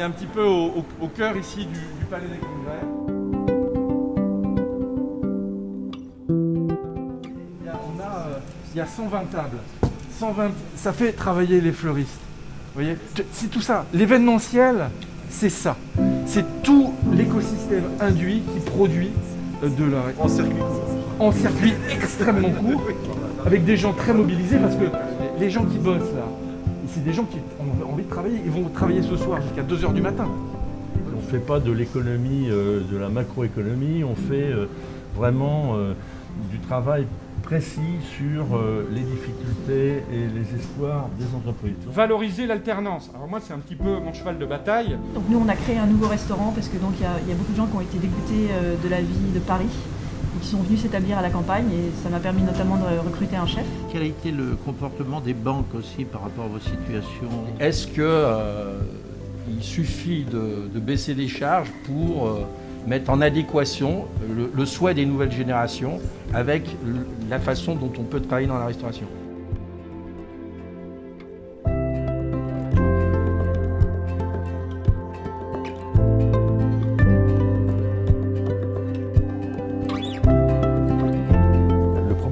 un petit peu au cœur ici du Palais des Congrès. Il y a 120 tables. 120, ça fait travailler les fleuristes. Vous voyez, c'est tout ça. L'événementiel, c'est ça. C'est tout l'écosystème induit qui produit de l'art. En circuit court. En circuit extrêmement court, avec des gens très mobilisés, parce que les gens qui bossent là, c'est des gens qui ont envie de travailler. Ils vont travailler ce soir jusqu'à 2 h du matin. On ne fait pas de l'économie, de la macroéconomie, on fait vraiment du travail précis sur les difficultés et les espoirs des entreprises. Valoriser l'alternance. Alors moi, c'est un petit peu mon cheval de bataille. Donc nous, on a créé un nouveau restaurant parce que donc il y a beaucoup de gens qui ont été dégoûtés de la vie de Paris et qui sont venus s'établir à la campagne, et ça m'a permis notamment de recruter un chef. Quel a été le comportement des banques aussi par rapport à vos situations? Est-ce qu'il suffit de baisser les charges pour mettre en adéquation le souhait des nouvelles générations avec la façon dont on peut travailler dans la restauration?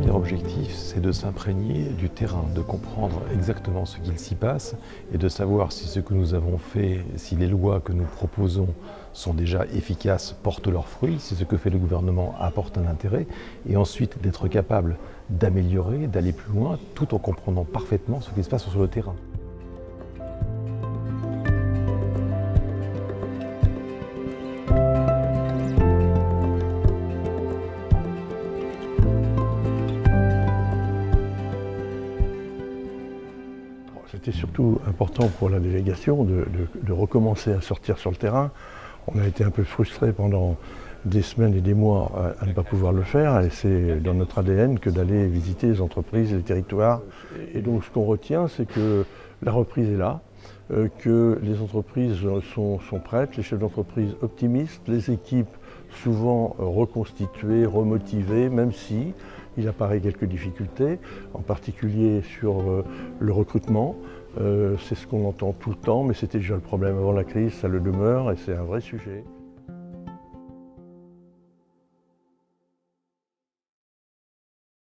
L'objectif, c'est de s'imprégner du terrain, de comprendre exactement ce qu'il s'y passe et de savoir si ce que nous avons fait, si les lois que nous proposons sont déjà efficaces, portent leurs fruits, si ce que fait le gouvernement apporte un intérêt, et ensuite d'être capable d'améliorer, d'aller plus loin, tout en comprenant parfaitement ce qui se passe sur le terrain. C'était surtout important pour la délégation de recommencer à sortir sur le terrain. On a été un peu frustrés pendant des semaines et des mois à ne pas pouvoir le faire, et c'est dans notre ADN que d'aller visiter les entreprises et les territoires. Et donc ce qu'on retient, c'est que la reprise est là, que les entreprises sont prêtes, les chefs d'entreprise optimistes, les équipes souvent reconstituées, remotivées, même si il apparaît quelques difficultés, en particulier sur le recrutement. C'est ce qu'on entend tout le temps, mais c'était déjà le problème avant la crise, ça le demeure et c'est un vrai sujet.